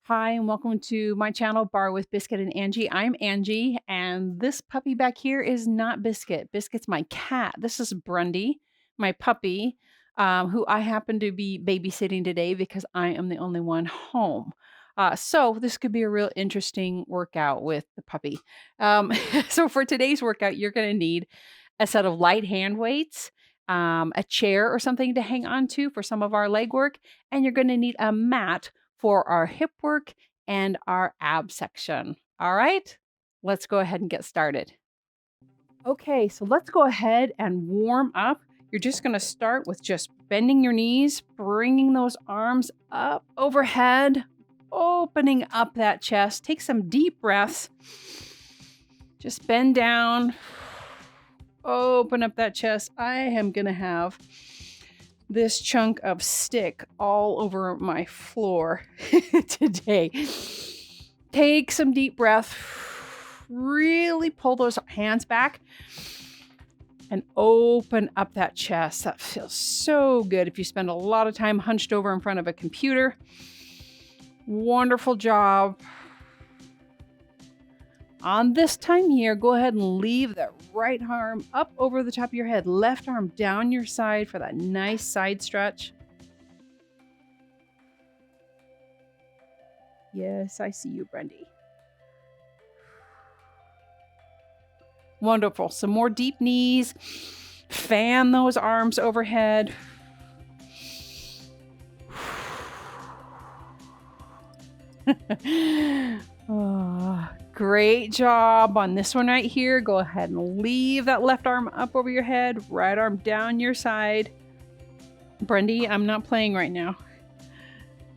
Hi, and welcome to my channel, Barre with Biscuit and Angie. I'm Angie, and this puppy back here is not Biscuit. Biscuit's my cat. This is Brundy, my puppy, who I happen to be babysitting today because I am the only one home. So this could be a real interesting workout with the puppy. Um, so for today's workout, you're going to need a set of light hand weights, a chair or something to hang on to for some of our leg work, and you're going to need a mat for our hip work and our ab section. All right, let's go ahead and get started. Okay, so let's go ahead and warm up. You're just going to start with just bending your knees, bringing those arms up overhead, opening up that chest. Take some deep breaths. Just bend down, open up that chest. I am going to have this chunk of stick all over my floor today. Take some deep breath. Really pull those hands back and open up that chest. That feels so good if you spend a lot of time hunched over in front of a computer. Wonderful job. On this time here, go ahead and leave that right arm up over the top of your head, left arm down your side for that nice side stretch. Yes, I see you, Brundy. Wonderful. Some more deep knees. Fan those arms overhead. Oh, great job on this one right here. Go ahead and leave that left arm up over your head, right arm down your side. Brundy, I'm not playing right now.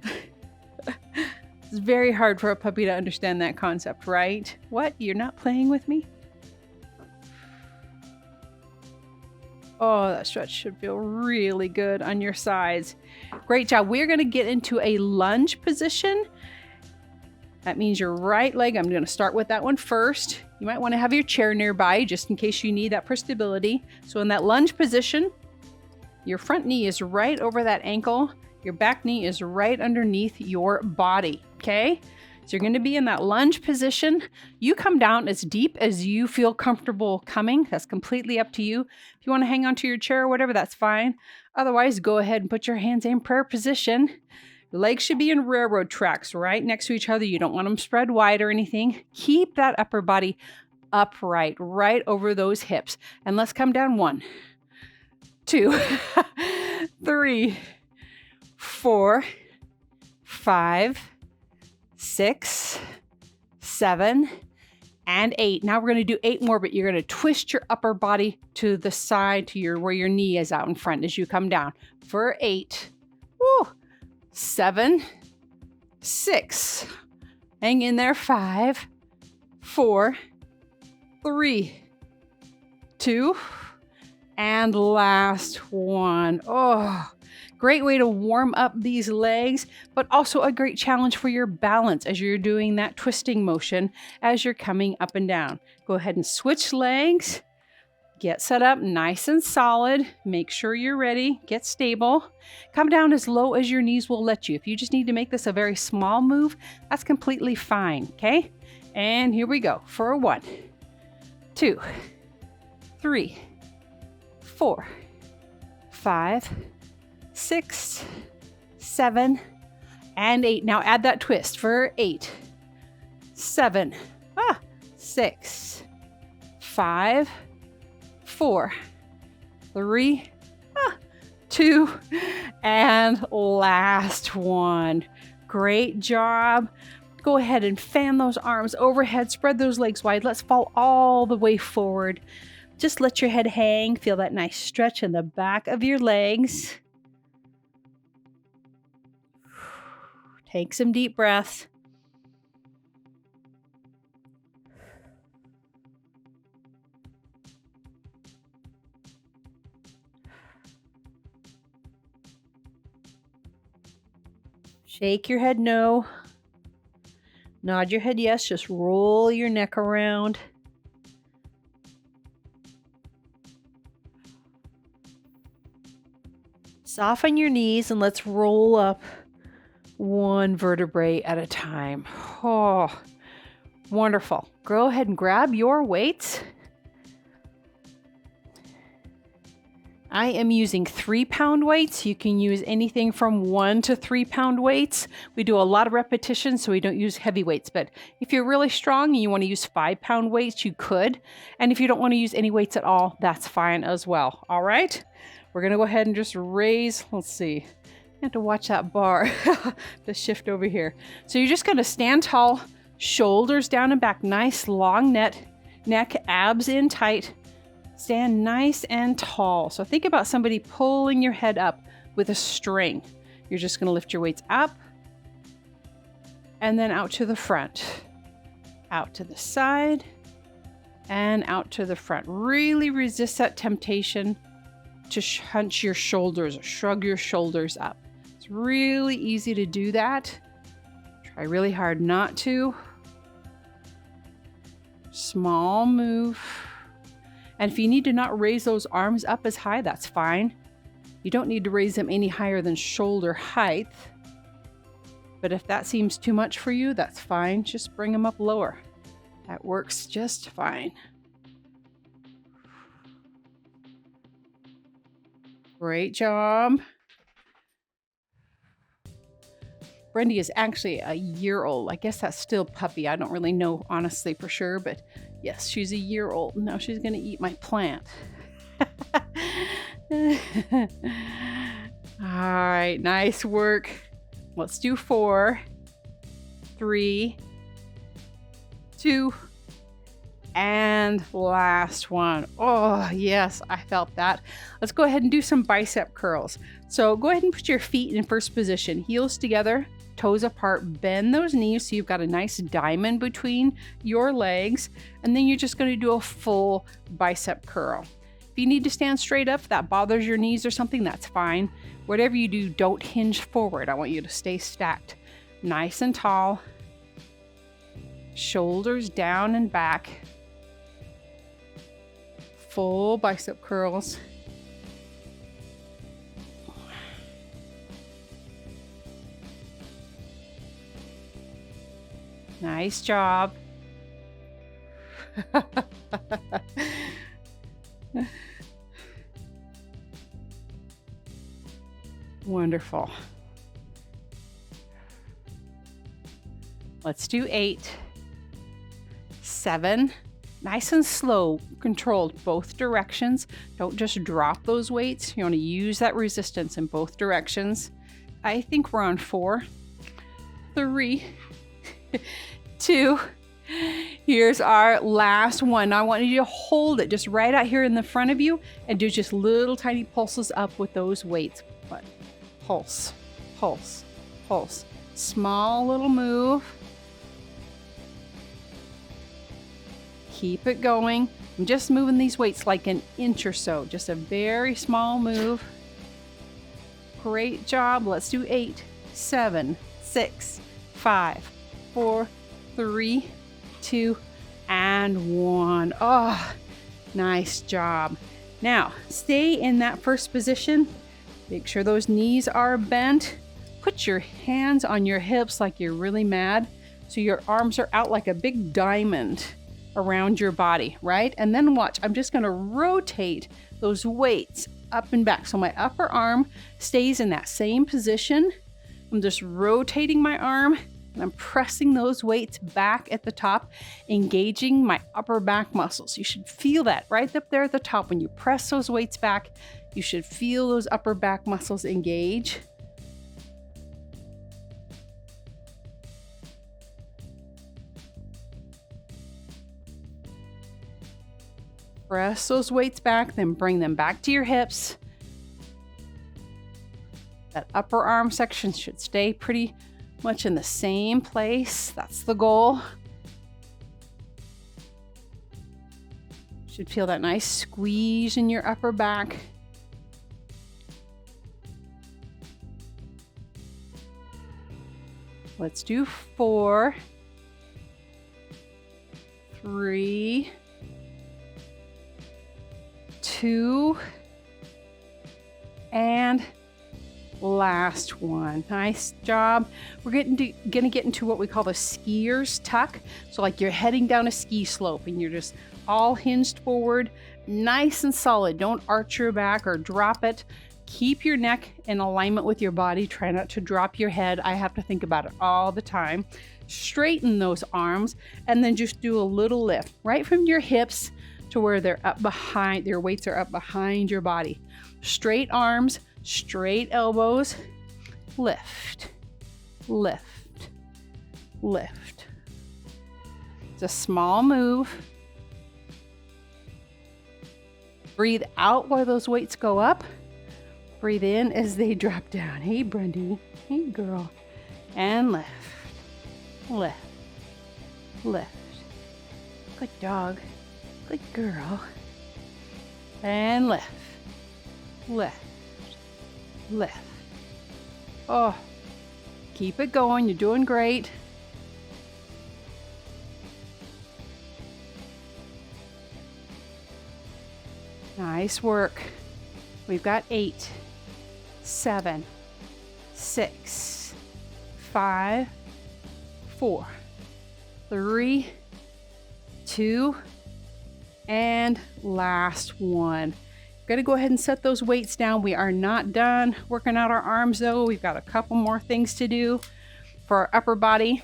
It's very hard for a puppy to understand that concept, right? What? You're not playing with me? Oh, that stretch should feel really good on your sides. Great job. We're going to get into a lunge position. That means your right leg. I'm going to start with that one first. You might want to have your chair nearby just in case you need that for stability. So in that lunge position, your front knee is right over that ankle. Your back knee is right underneath your body, okay? So you're going to be in that lunge position. You come down as deep as you feel comfortable coming. That's completely up to you. If you want to hang onto your chair or whatever, that's fine. Otherwise, go ahead and put your hands in prayer position. Your legs should be in railroad tracks right next to each other. You don't want them spread wide or anything. Keep that upper body upright, right over those hips. And let's come down 1, 2, 3, 4, 5, 6, 7, and 8. Now we're going to do 8 more, but you're going to twist your upper body to the side to where your knee is out in front as you come down. For 8. Woo! 7, 6. Hang in there. 5, 4, 3, 2, and last one. Oh, great way to warm up these legs, but also a great challenge for your balance as you're doing that twisting motion as you're coming up and down. Go ahead and switch legs. Get set up nice and solid. Make sure you're ready. Get stable. Come down as low as your knees will let you. If you just need to make this a very small move, that's completely fine, okay? And here we go for 1, 2, 3, 4, 5, 6, 7, and 8. Now add that twist for 8, 7, 6, 5, 4, 3, 2, and last one. Great job. Go ahead and fan those arms overhead. Spread those legs wide. Let's fall all the way forward. Just let your head hang. Feel that nice stretch in the back of your legs. Take some deep breaths. Shake your head no. Nod your head yes. Just roll your neck around. Soften your knees and let's roll up one vertebrae at a time. Oh, wonderful. Go ahead and grab your weights. I am using 3-pound weights. You can use anything from 1 to 3-pound weights. We do a lot of repetitions, so we don't use heavy weights. But if you're really strong and you want to use 5-pound weights, you could. And if you don't want to use any weights at all, that's fine as well. All right? We're going to go ahead and just raise. Let's see. I have to watch that bar to shift over here. So you're just going to stand tall, shoulders down and back. Nice long neck, abs in tight. Stand nice and tall. So think about somebody pulling your head up with a string. You're just going to lift your weights up and then out to the front, out to the side, and out to the front. Really resist that temptation to hunch your shoulders or shrug your shoulders up. It's really easy to do that. Try really hard not to. Small move. And if you need to not raise those arms up as high, that's fine. You don't need to raise them any higher than shoulder height. But if that seems too much for you, that's fine. Just bring them up lower. That works just fine. Great job. Brundy is actually a year old. I guess that's still puppy. I don't really know honestly for sure, but yes, she's a year old. Now she's going to eat my plant. All right, nice work. Let's do 4, 3, 2, and last one. Oh, yes, I felt that. Let's go ahead and do some bicep curls. So go ahead and put your feet in first position, heels together, toes apart, bend those knees so you've got a nice diamond between your legs, and then you're just going to do a full bicep curl. If you need to stand straight up, if that bothers your knees or something, that's fine. Whatever you do, don't hinge forward. I want you to stay stacked, nice and tall, shoulders down and back, full bicep curls. Nice job. Wonderful. Let's do 8, 7. Nice and slow, controlled both directions. Don't just drop those weights. You want to use that resistance in both directions. I think we're on 4, 3, 2. Here's our last one. Now I want you to hold it just right out here in the front of you and do just little tiny pulses up with those weights. But pulse, pulse, pulse. Small little move. Keep it going. I'm just moving these weights like an inch or so. Just a very small move. Great job. Let's do 8, 7, 6, 5, 4, 3, 2, and 1. Oh, nice job. Now, stay in that first position. Make sure those knees are bent. Put your hands on your hips like you're really mad. So your arms are out like a big diamond around your body, right? And then watch, I'm just going to rotate those weights up and back. So my upper arm stays in that same position. I'm just rotating my arm and I'm pressing those weights back at the top, engaging my upper back muscles. You should feel that right up there at the top. When you press those weights back, you should feel those upper back muscles engage. Press those weights back, then bring them back to your hips. That upper arm section should stay pretty much in the same place. That's the goal. Should feel that nice squeeze in your upper back. Let's do 4, 3, 2, and last one. Nice job. We're gonna get into what we call the skier's tuck. So like you're heading down a ski slope and you're just all hinged forward, nice and solid. Don't arch your back or drop it. Keep your neck in alignment with your body. Try not to drop your head. I have to think about it all the time. Straighten those arms and then just do a little lift right from your hips to where they're up behind, their weights are up behind your body. Straight arms, straight elbows, lift, lift, lift. It's a small move. Breathe out while those weights go up. Breathe in as they drop down. Hey, Brundy. Hey, girl. And lift, lift, lift. Good dog. Good girl. And lift, lift, lift. Oh, keep it going. You're doing great. Nice work. We've got 8, 7, 6, 5, 4, 3, 2, and last one. We're gonna go ahead and set those weights down. We are not done working out our arms though. We've got a couple more things to do for our upper body.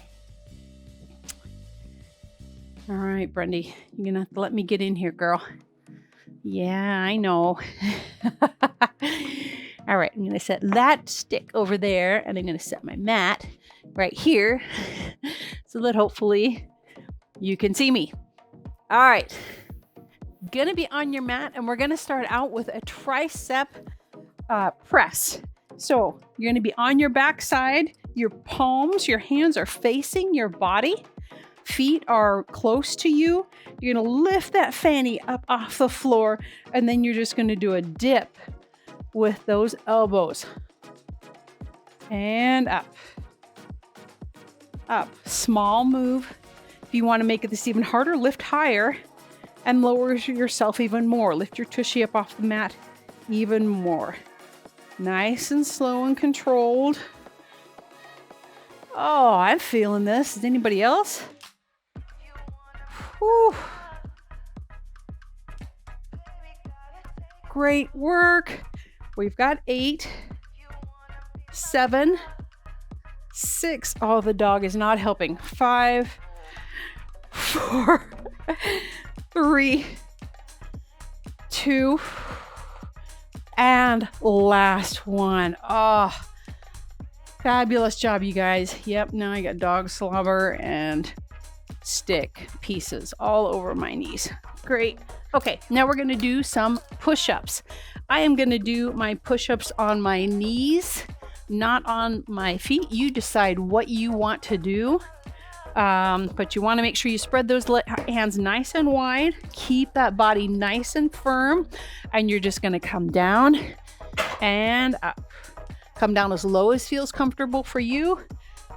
All right, Brundy, you're gonna have to let me get in here, girl. Yeah, I know. All right, I'm gonna set that stick over there and I'm gonna set my mat right here so that hopefully you can see me. All right, gonna be on your mat and we're gonna start out with a tricep press. So you're gonna be on your back side, your palms, your hands are facing your body. Feet are close to you. You're gonna lift that fanny up off the floor and then you're just gonna do a dip with those elbows. And up. Up. Small move. If you wanna make this even harder, lift higher and lower yourself even more. Lift your tushy up off the mat even more. Nice and slow and controlled. Oh, I'm feeling this. Is anybody else? Whew. Great work. We've got 8, 7, 6. Oh, the dog is not helping. 5, 4, 3, 2, and last one. Oh, fabulous job, you guys. Yep, now I got dog slobber and stick pieces all over my knees. Great. Okay, now we're going to do some push-ups. I am going to do my push-ups on my knees, not on my feet. You decide what you want to do, but you want to make sure you spread those hands nice and wide. Keep that body nice and firm, and you're just going to come down and up. Come down as low as feels comfortable for you.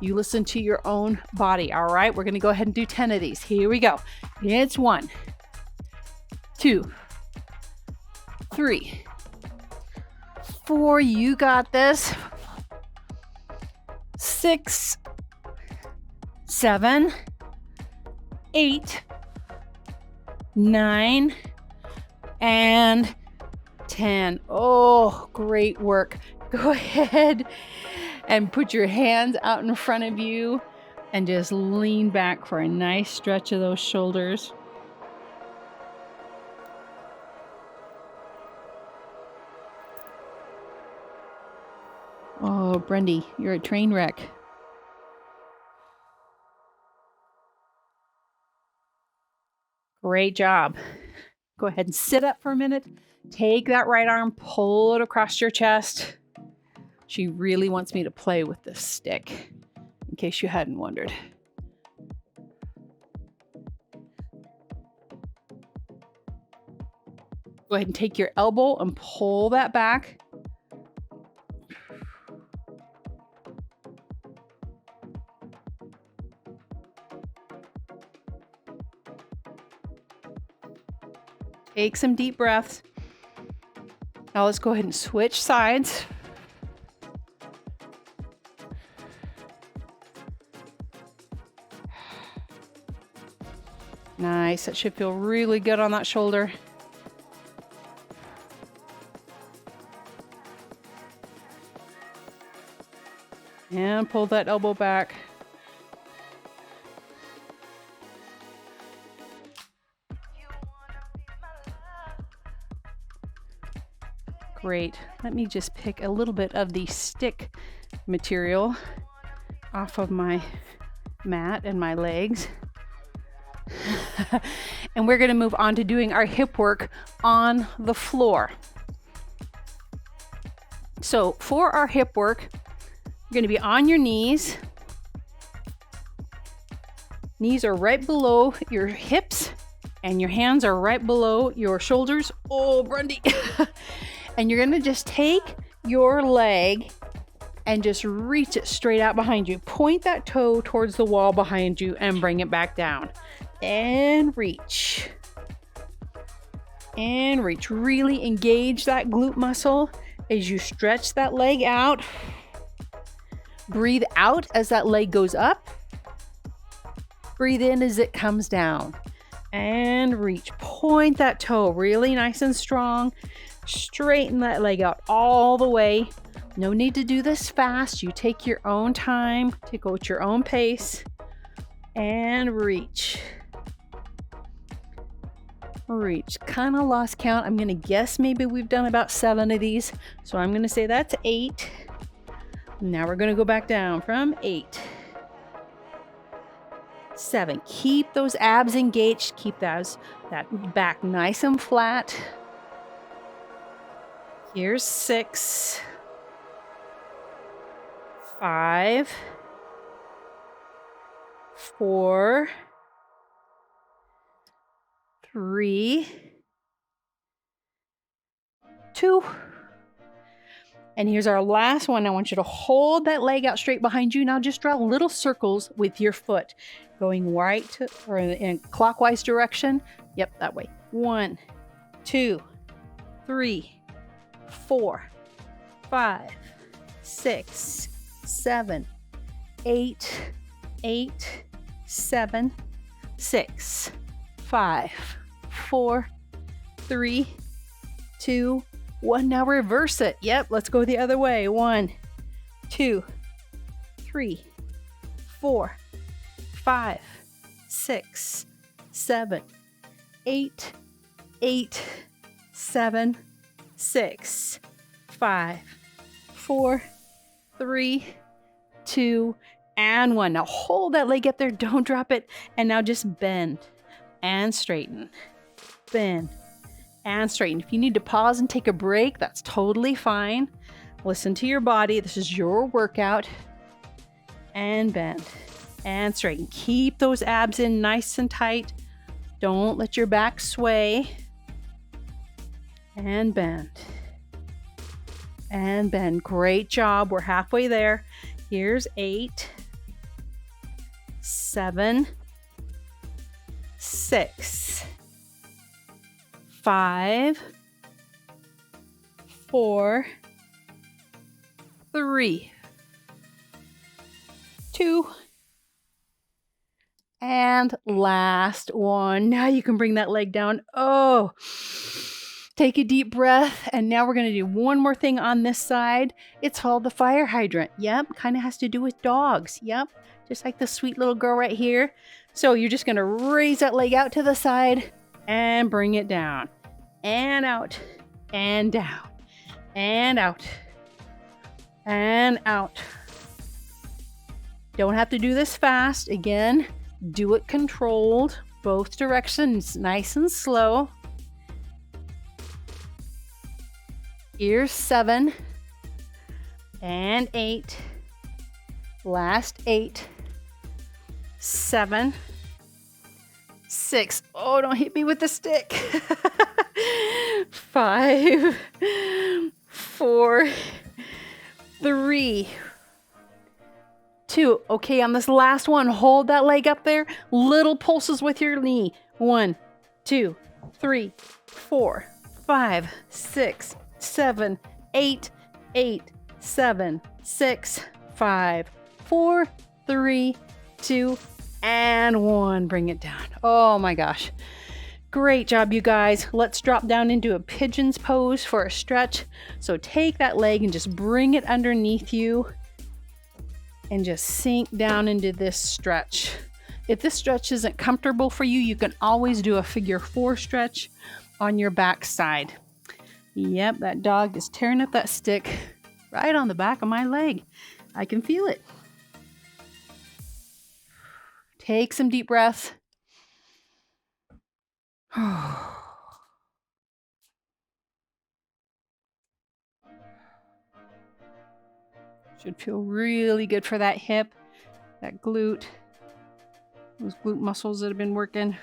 You listen to your own body. All right, we're going to go ahead and do 10 of these. Here we go. It's 1, 2, 3, 4. You got this. 6, 7, 8, 9, and 10. Oh, great work. Go ahead and put your hands out in front of you and just lean back for a nice stretch of those shoulders. Oh, Brundy, you're a train wreck. Great job. Go ahead and sit up for a minute. Take that right arm, pull it across your chest. She really wants me to play with this stick, in case you hadn't wondered. Go ahead and take your elbow and pull that back. Take some deep breaths. Now let's go ahead and switch sides. nice. That should feel really good on that shoulder. And pull that elbow back. Great. Let me just pick a little bit of the stick material off of my mat and my legs. And we're going to move on to doing our hip work on the floor. So for our hip work, you're going to be on your knees. Knees are right below your hips and your hands are right below your shoulders. Oh, Brundy. And you're going to just take your leg and just reach it straight out behind you. Point that toe towards the wall behind you and bring it back down. And reach. And reach. Really engage that glute muscle as you stretch that leg out. Breathe out as that leg goes up. Breathe in as it comes down. And reach. Point that toe really nice and strong. Straighten that leg out all the way. No need to do this fast. You take your own time to go at your own pace. And reach. Reach. Kind of lost count. I'm going to guess maybe we've done about 7 of these. So I'm going to say that's 8. Now we're going to go back down from 8. 7. Keep those abs engaged. Keep that back nice and flat. Here's 6. 5. 4. 3. 2. And here's our last one. I want you to hold that leg out straight behind you. Now just draw little circles with your foot going right or in clockwise direction. Yep, that way. 1, 2, 3, 4, 5, 6, 7, 8, 8, 7, 6, 5, 4, 3, 2, 1. Now reverse it. Yep, let's go the other way. 1, 2, 3, 4, 5, 6, 7, 8, 8, 7, 6, 5, 4, 3, 2, and 1. Now hold that leg up there. Don't drop it. And now just bend and straighten. Bend and straighten. If you need to pause and take a break, that's totally fine. Listen to your body. This is your workout. And bend and straighten. Keep those abs in nice and tight. Don't let your back sway. And bend. And bend. Great job. We're halfway there. Here's 8, 7, 6, 5, 4, 3, 2, and last one. Now you can bring that leg down. Oh, take a deep breath. And now we're going to do one more thing on this side. It's called the fire hydrant. Yep, kind of has to do with dogs. Yep, just like the sweet little girl right here. So you're just going to raise that leg out to the side and bring it down. And out. And down. And out. And out. Don't have to do this fast. Again, do it controlled. Both directions, nice and slow. Here's 7 and 8. Last 8. 7. 6. Oh, don't hit me with the stick. 5. 4. 3. 2. Okay, on this last one, hold that leg up there. Little pulses with your knee. 1, 2, 3, 4, 5, 6, 7, 8, 8, 7, 6, 5, 4, 3, 2, and 1. Bring it down. Oh my gosh. Great job, you guys. Let's drop down into a pigeon's pose for a stretch. So take that leg and just bring it underneath you and just sink down into this stretch. If this stretch isn't comfortable for you, you can always do a figure 4 stretch on your back side. Yep, that dog is tearing up that stick right on the back of my leg. I can feel it. Take some deep breaths. Should feel really good for that hip, that glute, those glute muscles that have been working.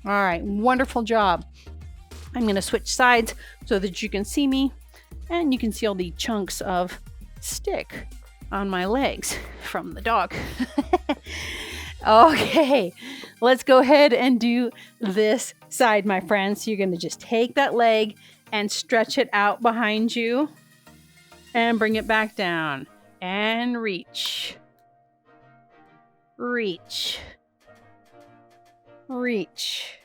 All right, wonderful job. I'm going to switch sides so that you can see me and you can see all the chunks of stick on my legs from the dog. Okay, let's go ahead and do this side, my friends. So you're going to just take that leg and stretch it out behind you and bring it back down and reach. Reach. Reach.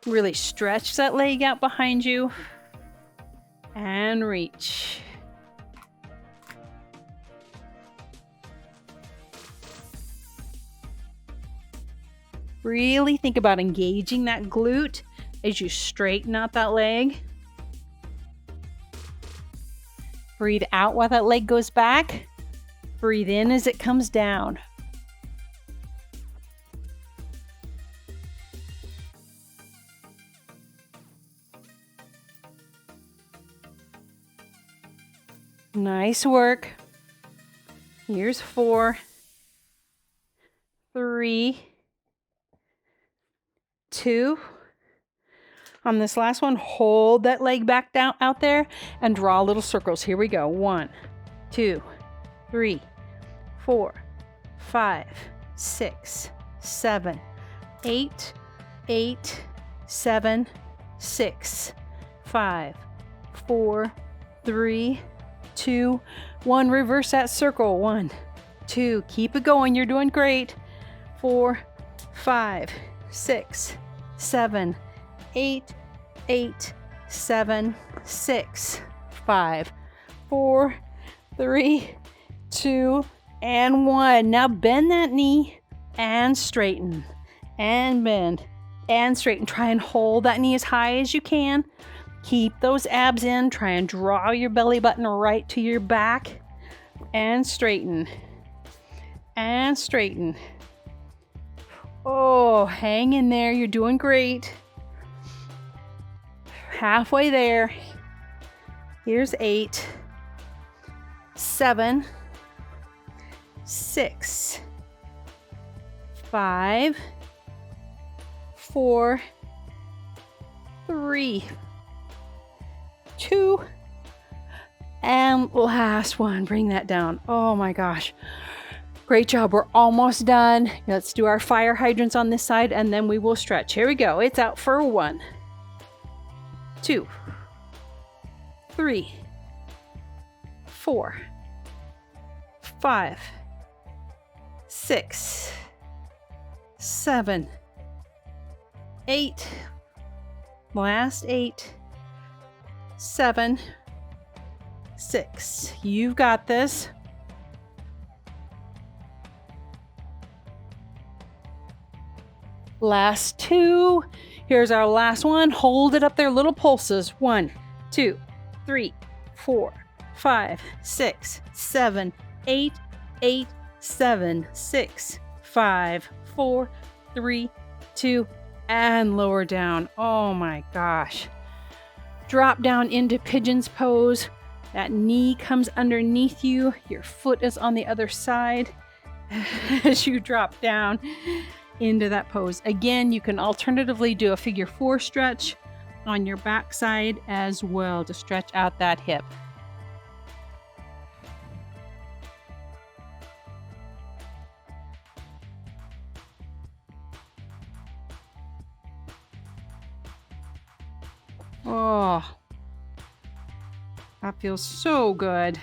Really stretch that leg out behind you and reach. Really think about engaging that glute as you straighten out that leg. Breathe out while that leg goes back. Breathe in as it comes down. Nice work. Here's 4, 3, 2. On this last one, hold that leg back down out there and draw little circles. Here we go. 1, 2, 3, 4, 5, 6, 7, 8, 8, 7, 6, 5, 4, 3, 2, 1. Reverse that circle. 1, 2. Keep it going. You're doing great. 4, 5, 6, 7, 8, 8, 7, 6, 5, 4, 3, 2, and 1. Now bend that knee and straighten and bend and straighten. Try and hold that knee as high as you can. Keep those abs in. Try and draw your belly button right to your back and straighten and straighten. Oh, hang in there. You're doing great. Halfway there. Here's 8, 7, 6, 5, 4, 3, 2, and last one. Bring that down. Oh my gosh. Great job. We're almost done. Let's do our fire hydrants on this side and then we will stretch. Here we go. It's out for 1, 2, 3, 4, 5, 6, 7, 8. Last 8, 7, 6. You've got this. Last 2. Here's our last one. Hold it up there, little pulses. 1, 2, 3, 4, 5, 6, 7, 8, 8, 7, 6, 5, 4, 3, 2, and lower down. Oh my gosh. Drop down into pigeon's pose. That knee comes underneath you. Your foot is on the other side as you drop down into that pose. Again, you can alternatively do a figure 4 stretch on your back side as well to stretch out that hip. That feels so good.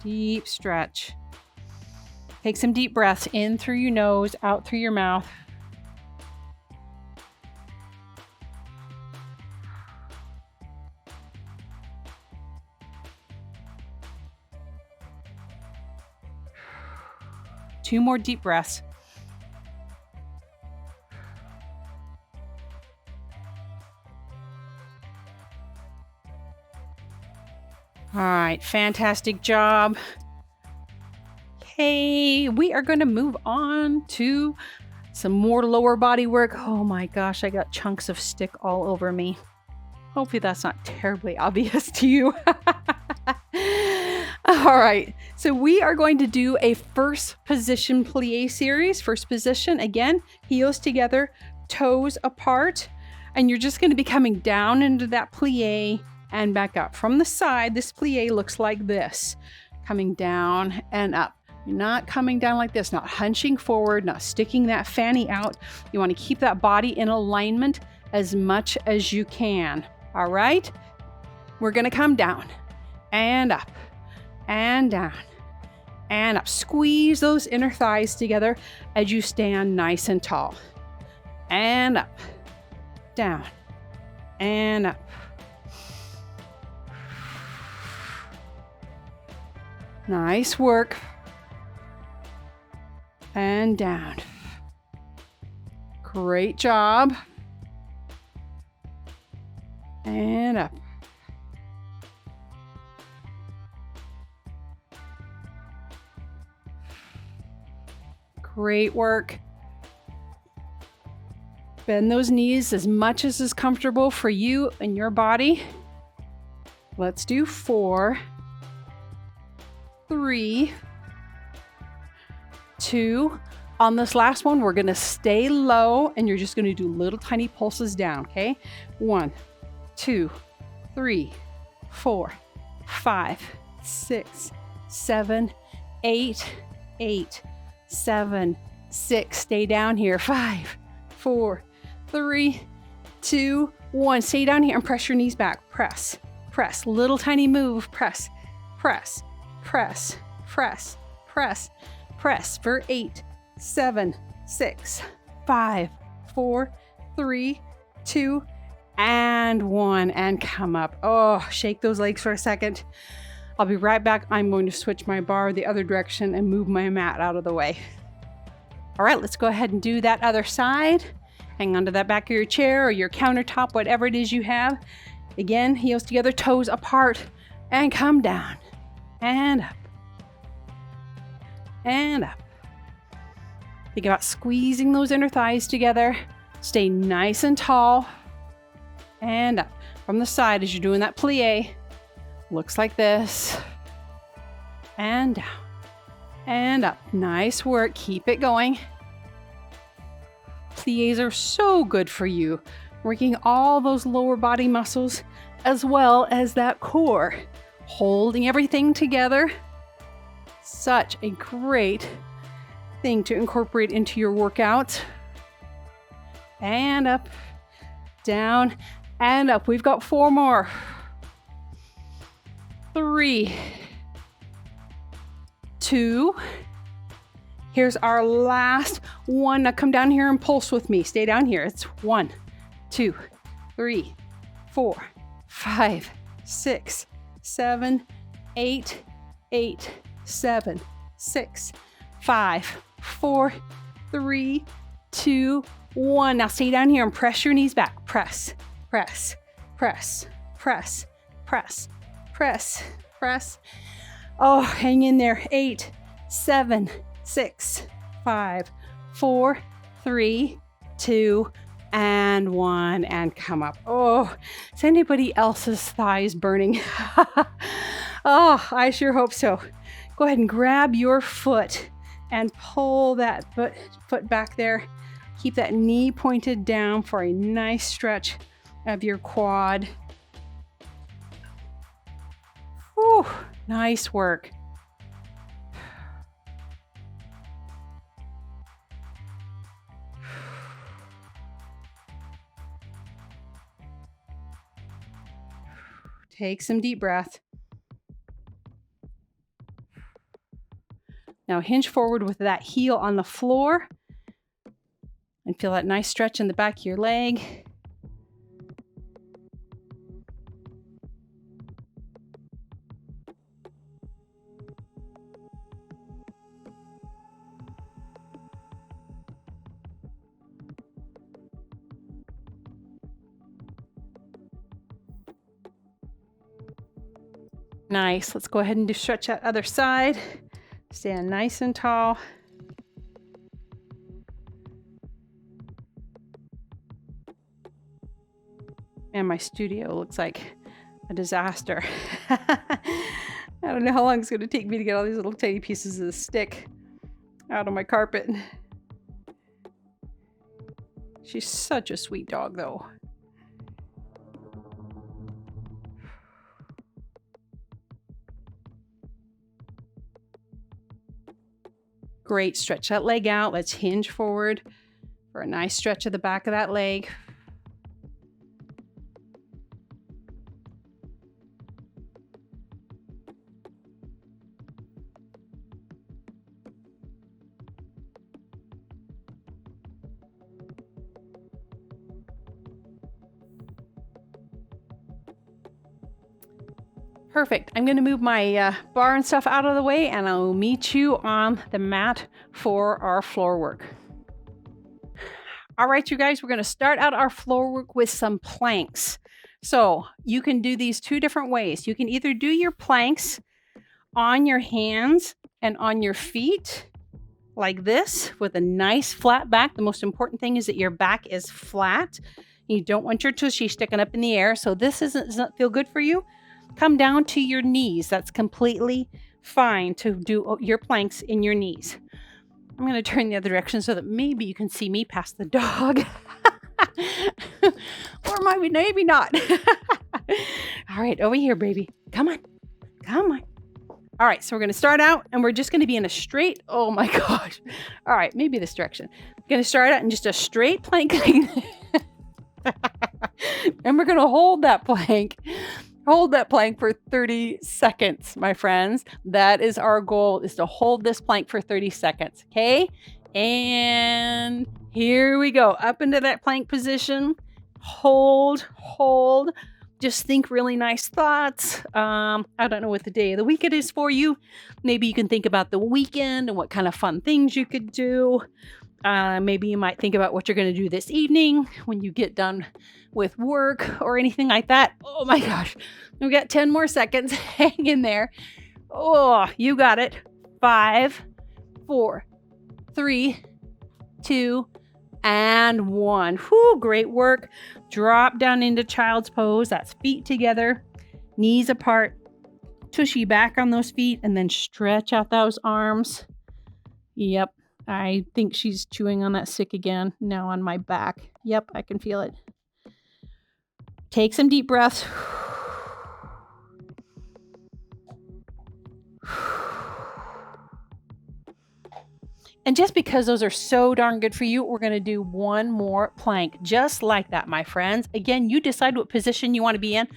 Deep stretch. Take some deep breaths in through your nose, out through your mouth. Two more deep breaths. All right, fantastic job. Okay, we are going to move on to some more lower body work. Oh my gosh, I got chunks of stick all over me. Hopefully that's not terribly obvious to you. All right, so we are going to do a first position plie series. First position, again, heels together, toes apart, and you're just going to be coming down into that plie and back up. From the side, this plie looks like this, coming down and up. You're not coming down like this, not hunching forward, not sticking that fanny out. You want to keep that body in alignment as much as you can. All right, we're going to come down and up and down and up. Squeeze those inner thighs together as you stand nice and tall. And up, down, and up. Nice work. And down. Great job. And up. Great work. Bend those knees as much as is comfortable for you and your body. Let's do 4, 3, 2. On this last one, we're going to stay low and you're just going to do little tiny pulses down, okay? 1, 2, 3, 4, 5, 6, 7, 8, 8, 7, 6. Stay down here. 5, 4, 3, 2, 1. Stay down here and press your knees back. Press, press. Little tiny move. Press, press, press, press, press, press for 8, 7, 6, 5, 4, 3, 2, and 1. And come up. Oh, shake those legs for a second. I'll be right back. I'm going to switch my bar the other direction and move my mat out of the way. All right, let's go ahead and do that other side. Hang onto that back of your chair or your countertop, whatever it is you have. Again, heels together, toes apart, and come down. And up. And up. Think about squeezing those inner thighs together. Stay nice and tall. And up. From the side as you're doing that plie. Looks like this. And down. And up. Nice work. Keep it going. Plies are so good for you. Working all those lower body muscles as well as that core. Holding everything together. Such a great thing to incorporate into your workouts. And up, down, and up. We've got 4 more. 3, 2. Here's our last one. Now come down here and pulse with me. Stay down here. It's 1, 2, 3, 4, 5, 6, 7, 8, 8, 7, 6, 5, 4, 3, 2, 1. Now stay down here and press your knees back. Press, press, press, press, press, press, press. Oh, hang in there. 8, 7, 6, 5, 4, 3, 2, and 1. And come up. Oh, is anybody else's thighs burning? Oh, I sure hope so. Go ahead and grab your foot and pull that foot back there. Keep that knee pointed down for a nice stretch of your quad. Whew, nice work. Take some deep breath. Now hinge forward with that heel on the floor and feel that nice stretch in the back of your leg. Nice. Let's go ahead and stretch that other side. Stand nice and tall. And my studio looks like a disaster. I don't know how long it's going to take me to get all these little tiny pieces of the stick out of my carpet. She's such a sweet dog, though. Great. Stretch that leg out. Let's hinge forward for a nice stretch of the back of that leg. Perfect. I'm going to move my bar and stuff out of the way, and I'll meet you on the mat for our floor work. All right, you guys, we're going to start out our floor work with some planks. So you can do these two different ways. You can either do your planks on your hands and on your feet like this with a nice flat back. The most important thing is that your back is flat. You don't want your tushy sticking up in the air. So this doesn't feel good for you. Come down to your knees. That's completely fine to do your planks in your knees. I'm going to turn the other direction so that maybe you can see me past the dog. Or maybe not. All right, over here, baby. Come on. Come on. All right, so we're going to start out and we're just going to be in a straight, oh my gosh. All right, maybe this direction. I'm going to start out in just a straight plank. And we're going to hold that plank. Hold that plank for 30 seconds, my friends. That is our goal, is to hold this plank for 30 seconds, okay? And here we go. Up into that plank position. Hold. Just think really nice thoughts. I don't know what the day of the week it is for you. Maybe you can think about the weekend and what kind of fun things you could do. Maybe you might think about what you're going to do this evening when you get done with work or anything like that. Oh my gosh. We've got 10 more seconds. Hang in there. Oh, you got it. 5, 4, 3, 2, and 1. Whew, great work. Drop down into child's pose. That's feet together, knees apart, tushy back on those feet, and then stretch out those arms. Yep. I think she's chewing on that stick again. Now on my back. Yep, I can feel it. Take some deep breaths. And just because those are so darn good for you, we're going to do one more plank just like that, my friends. Again, you decide what position you want to be in.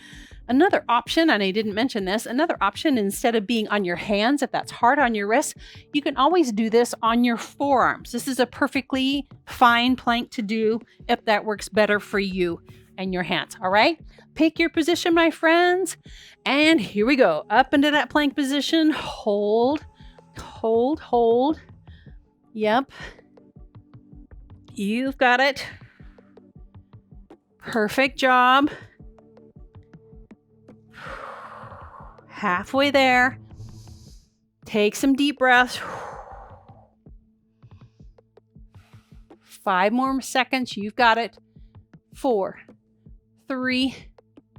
Another option, and I didn't mention this, another option, instead of being on your hands, if that's hard on your wrists, you can always do this on your forearms. This is a perfectly fine plank to do if that works better for you and your hands. All right, pick your position, my friends. And here we go. Up into that plank position. Hold. Yep. You've got it. Perfect job. Halfway there. Take some deep breaths. 5 more seconds. You've got it. 4, 3,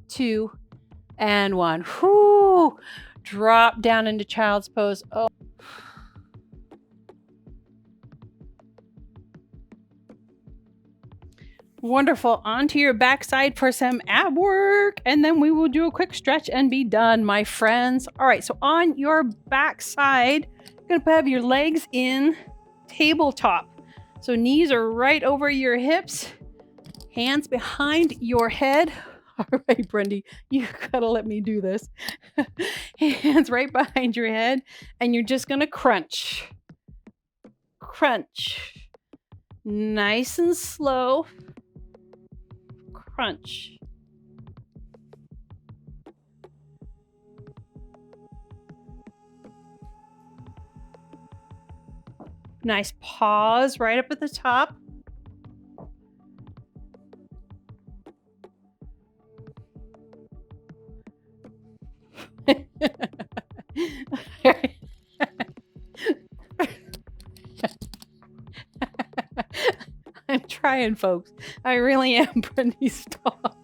2, and 1. Whoo! Drop down into child's pose. Oh. Wonderful. Onto your backside for some ab work, and then we will do a quick stretch and be done, my friends. All right, so on your backside, you're going to have your legs in tabletop. So knees are right over your hips, hands behind your head All right, Brundy, you gotta let me do this. Hands right behind your head, and you're just gonna crunch. Crunch. Nice and slow. Crunch. Nice pause right up at the top. I'm trying, folks. I really am. Brundy, stop.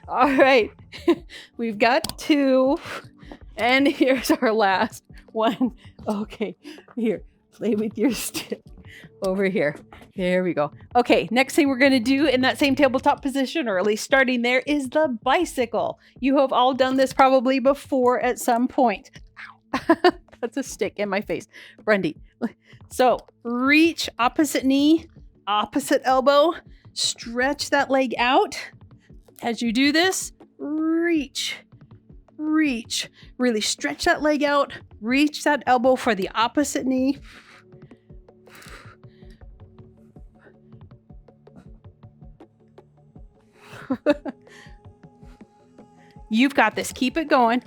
All right. We've got 2. And here's our last one. Okay. Here. Play with your stick. Over here. There we go. Okay. Next thing we're going to do in that same tabletop position, or at least starting there, is the bicycle. You have all done this probably before at some point. That's a stick in my face. Brundy. So reach opposite knee, opposite elbow, stretch that leg out. As you do this, reach, reach, really stretch that leg out, reach that elbow for the opposite knee. You've got this. Keep it going.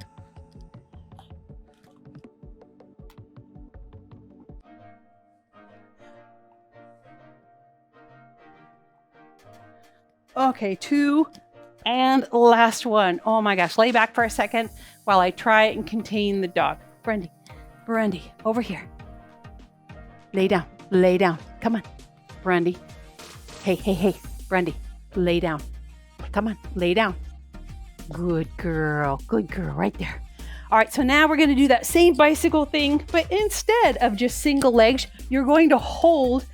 Okay, 2 and last one. Oh my gosh, lay back for a second while I try and contain the dog. Brundy, over here. Lay down, come on. Brundy, hey, Brundy, lay down. Come on, lay down. Good girl, right there. All right, so now we're gonna do that same bicycle thing, but instead of just single legs, you're going to hold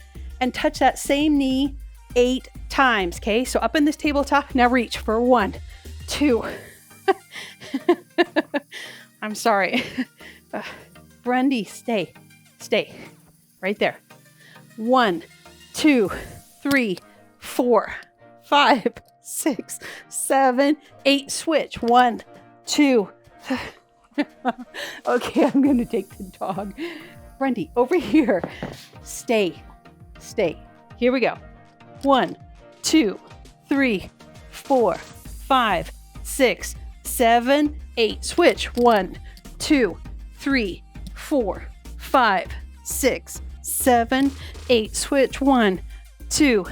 and touch that same knee 8 times, okay? So up in this tabletop, now reach for 1, 2. I'm sorry. Brundy, stay. Right there. 1, 2, 3, 4, 5, 6, 7, 8. Switch. 1, 2. Okay, I'm going to take the dog. Brundy, over here. Stay. Here we go. 1, 2, 3, 4, 5, 6, 7, 8. Switch. 1, 2, 3, 4, 5, 6, 7, 8. Switch. 1, 2,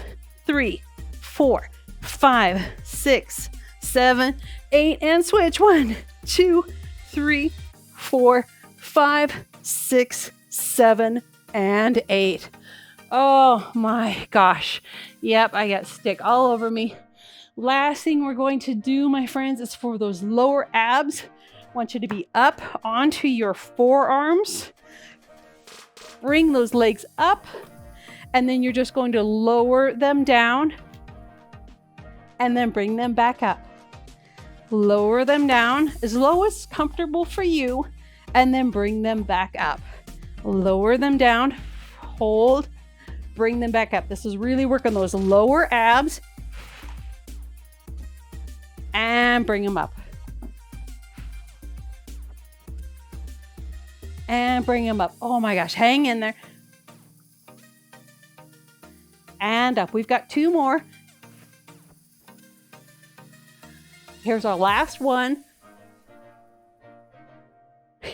3, 4, 5, 6, 7, 8. And switch. 1, 2, 3, 4, 5, 6, 7, and 8. Oh my gosh. Yep, I got stick all over me. Last thing we're going to do, my friends, is for those lower abs. I want you to be up onto your forearms. Bring those legs up, and then you're just going to lower them down and then bring them back up. Lower them down as low as comfortable for you, and then bring them back up. Lower them down, hold, bring them back up. This is really working those lower abs. And bring them up. And bring them up. Oh my gosh, hang in there. And up. We've got 2 more. Here's our last one.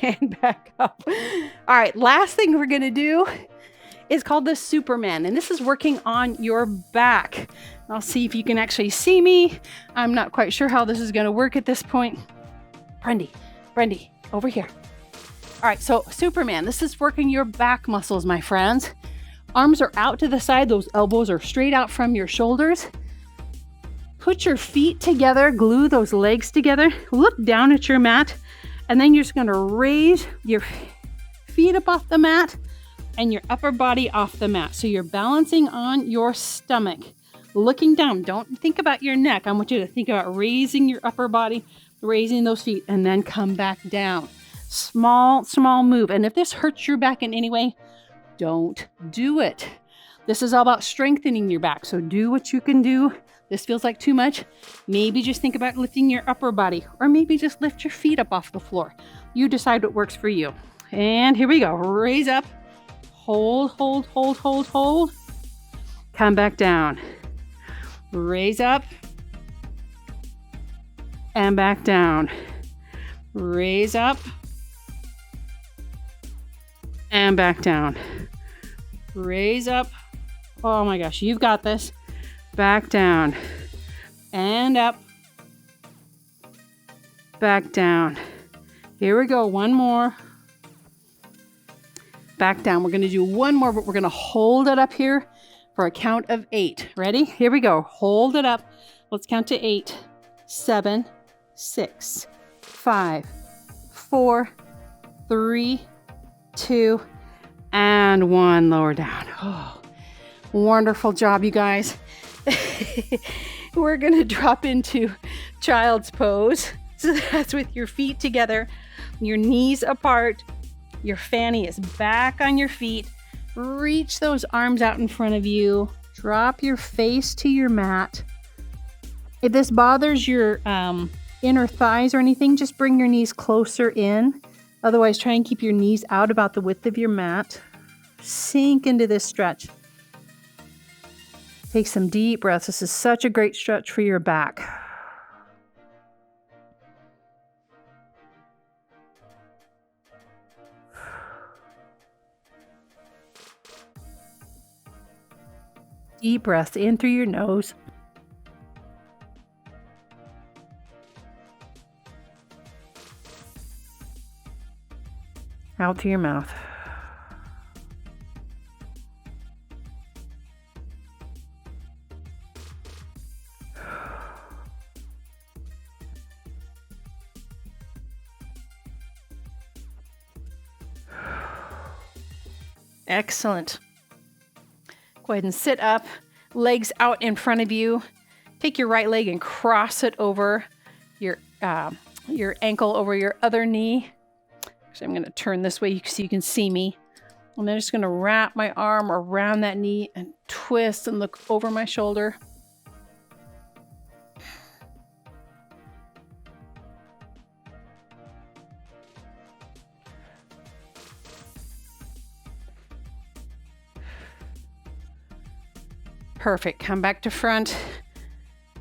And back up. All right, last thing we're going to do is called the Superman. And this is working on your back. I'll see if you can actually see me. I'm not quite sure how this is going to work at this point. Brundy, over here. All right, so Superman, this is working your back muscles, my friends. Arms are out to the side. Those elbows are straight out from your shoulders. Put your feet together, glue those legs together. Look down at your mat, and then you're just going to raise your feet up off the mat and your upper body off the mat. So you're balancing on your stomach. Looking down, don't think about your neck. I want you to think about raising your upper body, raising those feet, and then come back down. Small move. And if this hurts your back in any way, don't do it. This is all about strengthening your back. So do what you can do. This feels like too much. Maybe just think about lifting your upper body, or maybe just lift your feet up off the floor. You decide what works for you. And here we go. Raise up. Hold, hold, hold, hold, hold. Come back down. Raise up. And back down. Raise up. And back down. Raise up. Oh my gosh, you've got this. Back down. And up. Back down. Here we go. One more. Back down. We're going to do one more, but we're going to hold it up here for a count of 8. Ready? Here we go. Hold it up. Let's count to 8, 7, 6, 5, 4, 3, 2, and 1. Lower down. Oh, wonderful job, you guys. We're going to drop into child's pose. So that's with your feet together, your knees apart. Your fanny is back on your feet. Reach those arms out in front of you. Drop your face to your mat. If this bothers your inner thighs or anything, just bring your knees closer in. Otherwise, try and keep your knees out about the width of your mat. Sink into this stretch. Take some deep breaths. This is such a great stretch for your back. Deep breaths in through your nose. Out through your mouth. Excellent. Go ahead and sit up, legs out in front of you. Take your right leg and cross it over your ankle over your other knee. So I'm going to turn this way so you can see me. And then I'm just going to wrap my arm around that knee and twist and look over my shoulder. Perfect. Come back to front.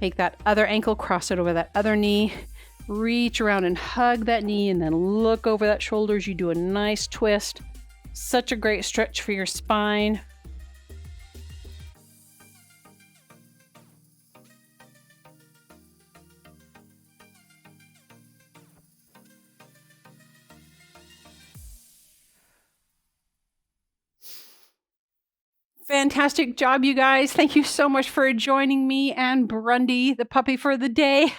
Take that other ankle, cross it over that other knee. Reach around and hug that knee and then look over that shoulder as you do a nice twist. Such a great stretch for your spine. Fantastic job, you guys. Thank you so much for joining me and Brundy, the puppy for the day.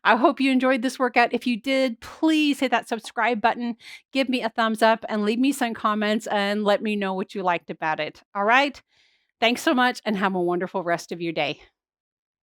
I hope you enjoyed this workout. If you did, please hit that subscribe button, give me a thumbs up, and leave me some comments and let me know what you liked about it. All right? Thanks so much and have a wonderful rest of your day.